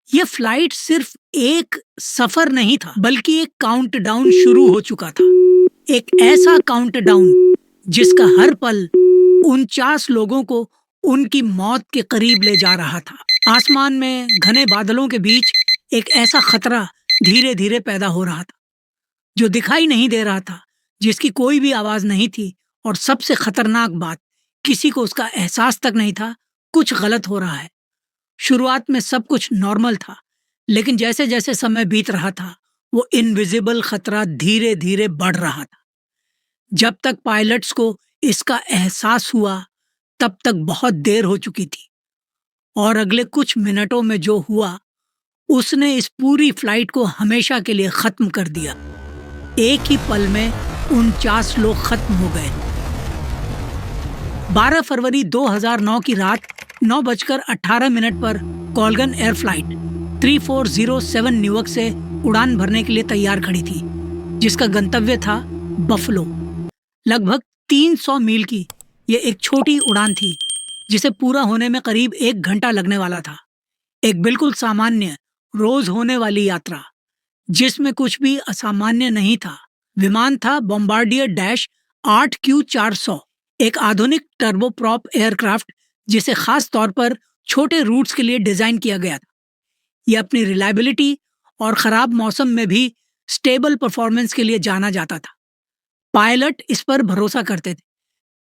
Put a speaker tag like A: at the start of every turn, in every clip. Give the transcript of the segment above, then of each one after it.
A: ये फ्लाइट सिर्फ एक सफर नहीं था, बल्कि एक काउंटडाउन शुरू हो चुका था। एक ऐसा काउंटडाउन जिसका हर पल 49 लोगों को उनकी मौत के करीब ले जा रहा था। आसमान में घने बादलों के बीच एक ऐसा खतरा धीरे धीरे पैदा हो रहा था, जो दिखाई नहीं दे रहा था, जिसकी कोई भी आवाज नहीं थी, और सबसे खतरनाक बात, किसी को उसका एहसास तक नहीं था कुछ गलत हो रहा है। शुरुआत में सब कुछ नॉर्मल था, लेकिन जैसे जैसे समय बीत रहा था, वो इनविजिबल खतरा धीरे धीरे बढ़ रहा था। जब तक पायलट्स को इसका एहसास हुआ, तब तक बहुत देर हो चुकी थी, और अगले कुछ मिनटों में जो हुआ, उसने इस पूरी फ्लाइट को हमेशा के लिए खत्म कर दिया। एक ही पल में 49 लोग खत्म हो गए। 12 फरवरी 2009 की रात 9:18 पर कोलगन एयर फ्लाइट 3407 न्यूयॉर्क से उड़ान भरने के लिए तैयार खड़ी थी, जिसका गंतव्य था बफलो। लगभग 300 मील की ये एक छोटी उड़ान थी, जिसे पूरा होने में करीब 1 घंटा लगने वाला था। एक बिल्कुल सामान्य, रोज होने वाली यात्रा, जिसमें कुछ भी असामान्य नहीं था। विमान था बॉम्बार्डियर डैश 8Q400, एक आधुनिक टर्बोप्रॉप एयरक्राफ्ट, जिसे खास तौर पर छोटे रूट्स के लिए डिजाइन किया गया था। यह अपनी रिलायबिलिटी और खराब मौसम में भी स्टेबल परफॉर्मेंस के लिए जाना जाता था। पायलट इस पर भरोसा करते थे,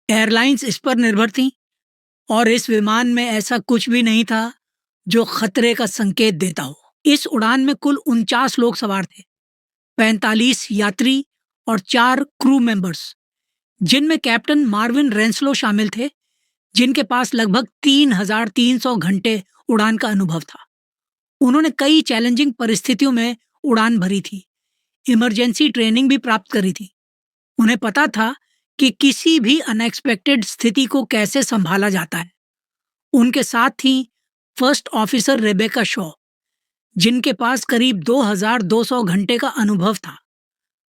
A: एयरलाइंस इस पर निर्भर थीं, और इस विमान में ऐसा कुछ भी नहीं था जो खतरे का संकेत देता हो। इस उड़ान में कुल 49 लोग सवार थे, 45 यात्री और 4 क्रू मेंबर्स, जिनमें कैप्टन मार्विन रेंसलो शामिल थे, जिनके पास लगभग 3300 घंटे उड़ान का अनुभव था। उन्होंने कई चैलेंजिंग परिस्थितियों में उड़ान भरी थी, इमरजेंसी ट्रेनिंग भी प्राप्त करी थी। उन्हें पता था कि किसी भी अनएक्सपेक्टेड स्थिति को कैसे संभाला जाता है। उनके साथ थी फर्स्ट ऑफिसर रेबेका शॉ, जिनके पास करीब 2200 घंटे का अनुभव था।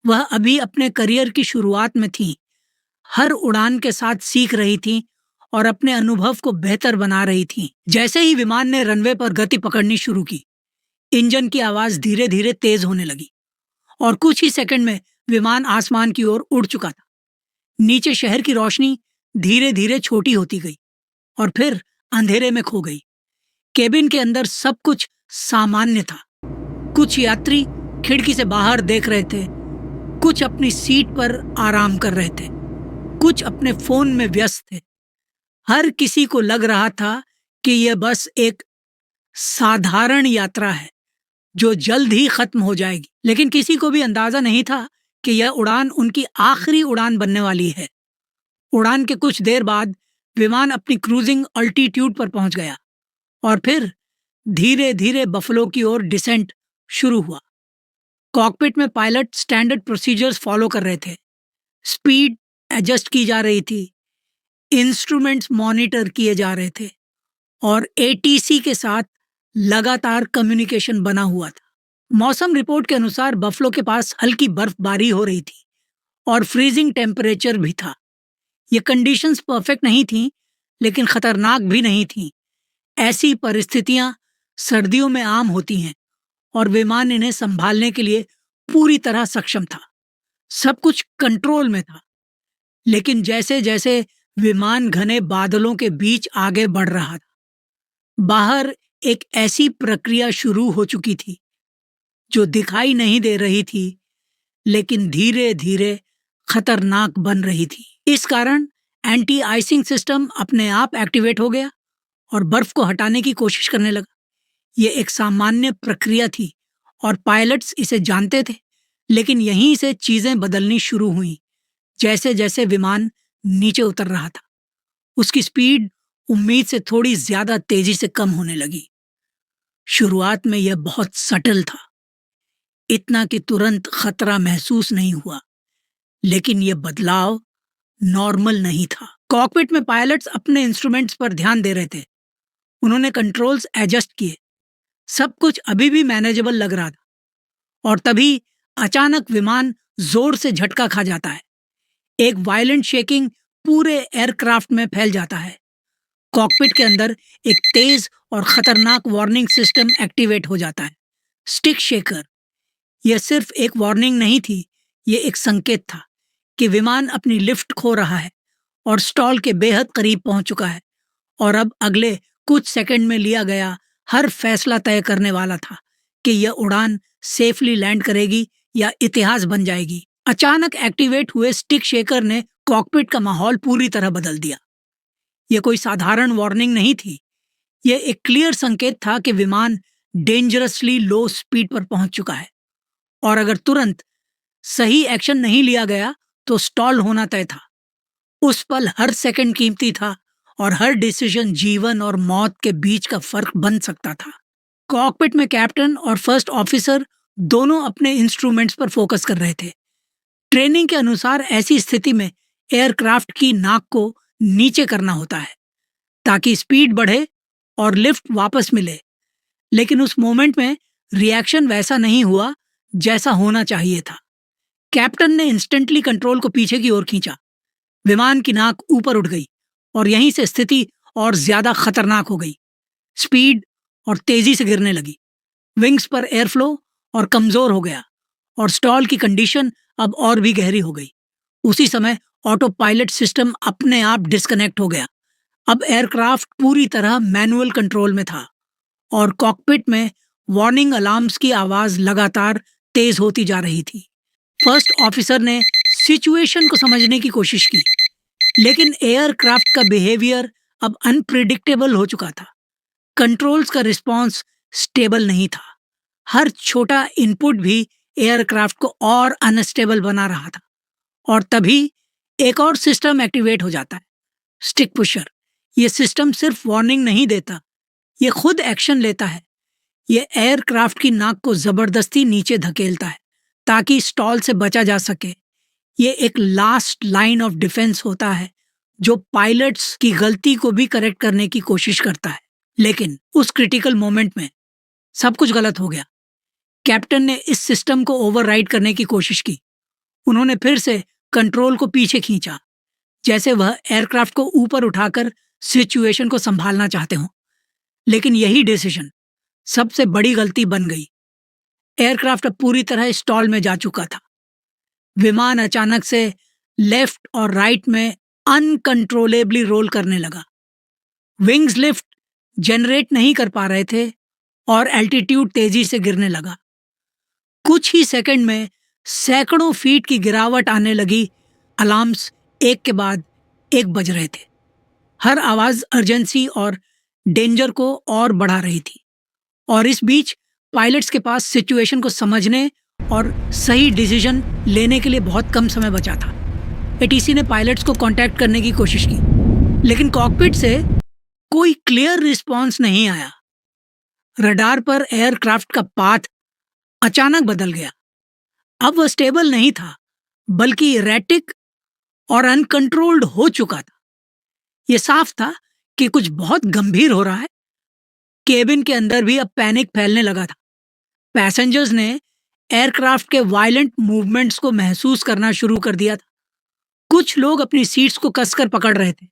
A: वह अभी अपने करियर की शुरुआत में थी, हर उड़ान के साथ सीख रही थी और अपने अनुभव को बेहतर बना रही थी। जैसे ही विमान ने रनवे पर गति पकड़नी शुरू की, इंजन की आवाज धीरे धीरे तेज होने लगी, और कुछ ही सेकंड में विमान आसमान की ओर उड़ चुका था। नीचे शहर की रोशनी धीरे धीरे छोटी होती गई और फिर अंधेरे में खो गई। केबिन के अंदर सब कुछ सामान्य था। कुछ यात्री खिड़की से बाहर देख रहे थे, कुछ अपनी सीट पर आराम कर रहे थे, कुछ अपने फोन में व्यस्त थे। हर किसी को लग रहा था कि यह बस एक साधारण यात्रा है जो जल्द ही खत्म हो जाएगी, लेकिन किसी को भी अंदाजा नहीं था कि यह उड़ान उनकी आखिरी उड़ान बनने वाली है। उड़ान के कुछ देर बाद विमान अपनी क्रूजिंग अल्टीट्यूड पर पहुंच गया, और फिर धीरे धीरे बफलो की ओर डिसेंट शुरू हुआ। कॉकपिट में पायलट स्टैंडर्ड प्रोसीजर्स फॉलो कर रहे थे, स्पीड एडजस्ट की जा रही थी, इंस्ट्रूमेंट्स मॉनिटर किए जा रहे थे, और एटीसी के साथ लगातार कम्युनिकेशन बना हुआ था। मौसम रिपोर्ट के अनुसार बफलो के पास हल्की बर्फबारी हो रही थी और फ्रीजिंग टेम्परेचर भी था। ये कंडीशंस परफेक्ट नहीं थीं, लेकिन खतरनाक भी नहीं थीं। ऐसी परिस्थितियां सर्दियों में आम होती हैं, और विमान इन्हें संभालने के लिए पूरी तरह सक्षम था। सब कुछ कंट्रोल में था, लेकिन जैसे जैसे विमान घने बादलों के बीच आगे बढ़ रहा था, बाहर एक ऐसी प्रक्रिया शुरू हो चुकी थी जो दिखाई नहीं दे रही थी, लेकिन धीरे धीरे खतरनाक बन रही थी। इस कारण एंटी आइसिंग सिस्टम अपने आप एक्टिवेट हो गया और बर्फ को हटाने की कोशिश करने लगा। यह एक सामान्य प्रक्रिया थी और पायलट्स इसे जानते थे, लेकिन यहीं से चीजें बदलनी शुरू हुई। जैसे जैसे विमान नीचे उतर रहा था, उसकी स्पीड उम्मीद से थोड़ी ज्यादा तेजी से कम होने लगी। शुरुआत में यह बहुत सटल था, इतना कि तुरंत खतरा महसूस नहीं हुआ, लेकिन यह बदलाव नॉर्मल नहीं था। कॉकपिट में पायलट्स अपने इंस्ट्रूमेंट्स पर ध्यान दे रहे थे। उन्होंने कंट्रोल्स एडजस्ट किए, सब कुछ अभी भी मैनेजेबल लग रहा था, और तभी अचानक विमान जोर से झटका खा जाता है। एक वायलेंट शेकिंग पूरे एयरक्राफ्ट में फैल जाता है। कॉकपिट के अंदर एक तेज और खतरनाक वार्निंग सिस्टम एक्टिवेट हो जाता है, स्टिक शेकर। यह सिर्फ एक वार्निंग नहीं थी, ये एक संकेत था कि विमान अपनी लिफ्ट खो रहा है और स्टॉल के बेहद करीब पहुंच चुका है, और अब अगले कुछ सेकंड में लिया गया हर फैसला तय करने वाला था कि यह उड़ान सेफली लैंड करेगी या इतिहास बन जाएगी। अचानक एक्टिवेट हुए स्टिक शेकर ने कॉकपिट का माहौल पूरी तरह बदल दिया। यह कोई साधारण वार्निंग नहीं थी, यह एक क्लियर संकेत था कि विमान डेंजरसली लो स्पीड पर पहुंच चुका है, और अगर तुरंत सही एक्शन नहीं लिया गया तो स्टॉल होना तय था। उस पल हर सेकंड कीमती था और हर डिसीजन जीवन और मौत के बीच का फर्क बन सकता था। कॉकपिट में कैप्टन और फर्स्ट ऑफिसर दोनों अपने इंस्ट्रूमेंट्स पर फोकस कर रहे थे। ट्रेनिंग के अनुसार ऐसी स्थिति में एयरक्राफ्ट की नाक को नीचे करना होता है ताकि स्पीड बढ़े और लिफ्ट वापस मिले, लेकिन उस मोमेंट में रिएक्शन वैसा नहीं हुआ जैसा होना चाहिए था। कैप्टन ने इंस्टेंटली कंट्रोल को पीछे की ओर खींचा, विमान की नाक ऊपर उठ गई और यहीं से स्थिति और ज्यादा खतरनाक हो गई। स्पीड और तेजी से गिरने लगी, विंग्स पर एयरफ्लो और कमजोर हो गया, और स्टॉल की कंडीशन अब और भी गहरी हो गई। उसी समय ऑटो पायलट सिस्टम अपने आप डिस्कनेक्ट हो गया। अब एयरक्राफ्ट पूरी तरह मैनुअल कंट्रोल में था और कॉकपिट में वार्निंग अलार्म्स की आवाज लगातार तेज होती जा रही थी। फर्स्ट ऑफिसर ने सिचुएशन को समझने की कोशिश की, लेकिन एयरक्राफ्ट का बिहेवियर अब अनप्रिडिक्टेबल हो चुका था। कंट्रोल्स का रिस्पॉन्स स्टेबल नहीं था, हर छोटा इनपुट भी एयरक्राफ्ट को और अनस्टेबल बना रहा था। और तभी एक और सिस्टम एक्टिवेट हो जाता है, स्टिक पुशर। ये सिस्टम सिर्फ वार्निंग नहीं देता, ये खुद एक्शन लेता है। ये एयरक्राफ्ट की नाक को जबरदस्ती नीचे धकेलता है ताकि स्टॉल से बचा जा सके। ये एक लास्ट लाइन ऑफ डिफेंस होता है जो पायलट्स की गलती को भी करेक्ट करने की कोशिश करता है। लेकिन उस क्रिटिकल मोमेंट में सब कुछ गलत हो गया। कैप्टन ने इस सिस्टम को ओवरराइड करने की कोशिश की। उन्होंने फिर से कंट्रोल को पीछे खींचा, जैसे वह एयरक्राफ्ट को ऊपर उठाकर सिचुएशन को संभालना चाहते हों। लेकिन यही डिसीजन सबसे बड़ी गलती बन गई। एयरक्राफ्ट अब पूरी तरह स्टॉल में जा चुका था। विमान अचानक से लेफ्ट और राइट में अनकंट्रोलेबली रोल करने लगा। विंग्स लिफ्ट जनरेट नहीं कर पा रहे थे और एल्टीट्यूड तेजी से गिरने लगा। कुछ ही सेकंड में सैकड़ों फीट की गिरावट आने लगी। अलार्म्स एक के बाद एक बज रहे थे। हर आवाज अर्जेंसी और डेंजर को और बढ़ा रही थी, और इस बीच पायलट्स के पास सिचुएशन को समझने और सही डिसीजन लेने के लिए बहुत कम समय बचा था। एटीसी ने पायलट्स को कांटेक्ट करने की कोशिश की, लेकिन कॉकपिट से कोई क्लियर रिस्पॉन्स नहीं आया। रडार पर एयरक्राफ्ट का पाथ अचानक बदल गया। अब वह स्टेबल नहीं था, बल्कि इरेटिक और अनकंट्रोल्ड हो चुका था। यह साफ था कि कुछ बहुत गंभीर हो रहा है। केबिन के अंदर भी अब पैनिक फैलने लगा था। पैसेंजर्स ने एयरक्राफ्ट के वायलेंट मूवमेंट्स को महसूस करना शुरू कर दिया था। कुछ लोग अपनी सीट्स को कसकर पकड़ रहे थे,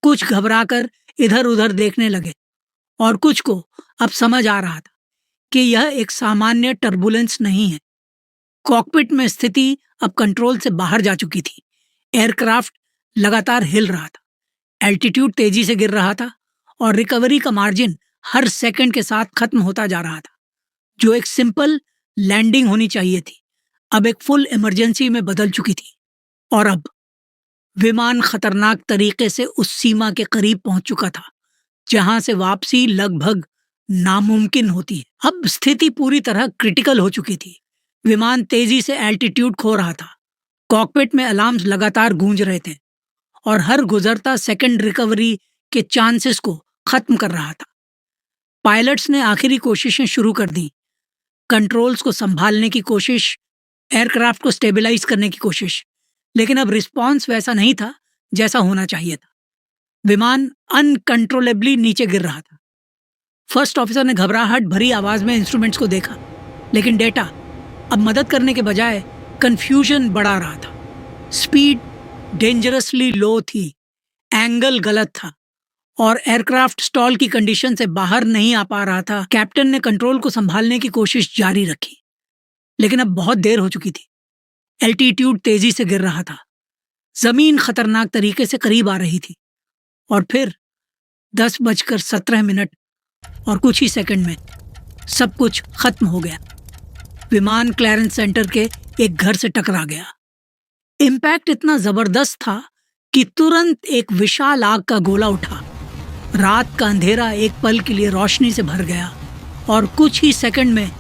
A: कुछ घबराकर इधर उधर देखने लगे, और कुछ को अब समझ आ रहा था कि यह एक सामान्य टर्बुलेंस नहीं है। कॉकपिट में स्थिति अब कंट्रोल से बाहर जा चुकी थी। एयरक्राफ्ट लगातार हिल रहा था, एल्टीट्यूड तेजी से गिर रहा था, और रिकवरी का मार्जिन हर सेकंड के साथ खत्म होता जा रहा था। जो एक सिंपल लैंडिंग होनी चाहिए थी, अब एक फुल इमरजेंसी में बदल चुकी थी। और अब विमान खतरनाक तरीके से उस सीमा के करीब पहुंच चुका था जहां से वापसी लगभग नामुमकिन होती है। अब स्थिति पूरी तरह क्रिटिकल हो चुकी थी। विमान तेजी से एल्टीट्यूड खो रहा था। कॉकपिट में अलार्म्स लगातार गूंज रहे थे, और हर गुजरता सेकंड रिकवरी के चांसेस को खत्म कर रहा था। पायलट्स ने आखिरी कोशिशें शुरू कर दी, कंट्रोल्स को संभालने की कोशिश, एयरक्राफ्ट को स्टेबलाइज करने की कोशिश, लेकिन अब रिस्पॉन्स वैसा नहीं था जैसा होना चाहिए था। विमान अनकंट्रोलेबली नीचे गिर रहा था। फर्स्ट ऑफिसर ने घबराहट भरी आवाज में इंस्ट्रूमेंट्स को देखा, लेकिन डेटा अब मदद करने के बजाय कंफ्यूजन बढ़ा रहा था। स्पीड डेंजरसली लो थी, एंगल गलत था, और एयरक्राफ्ट स्टॉल की कंडीशन से बाहर नहीं आ पा रहा था, कैप्टन ने कंट्रोल को संभालने की कोशिश जारी रखी। लेकिन अब बहुत देर हो चुकी थी। एल्टीट्यूड तेजी से गिर रहा था, जमीन खतरनाक तरीके से करीब आ रही थी। और फिर 10:17 और कुछ ही सेकंड में सब कुछ खत्म हो गया। विमान क्लैरेंस सेंटर के एक घर से टकरा गया। इम्पैक्ट इतना जबरदस्त था कि तुरंत एक विशाल आग का गोला उठा। रात का अंधेरा एक पल के लिए रोशनी से भर गया और कुछ ही सेकंड में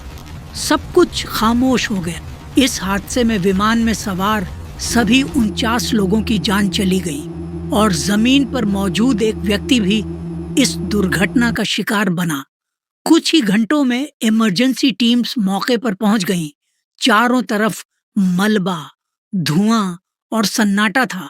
A: सब कुछ खामोश हो गया। इस हादसे में विमान में सवार सभी 49 लोगों की जान चली गई और जमीन पर मौजूद एक व्यक्ति भी इस दुर्घटना का शिकार बना। कुछ ही घंटों में इमरजेंसी टीम्स मौके पर पहुंच गईं। चारों तरफ मलबा, धुआं और सन्नाटा था।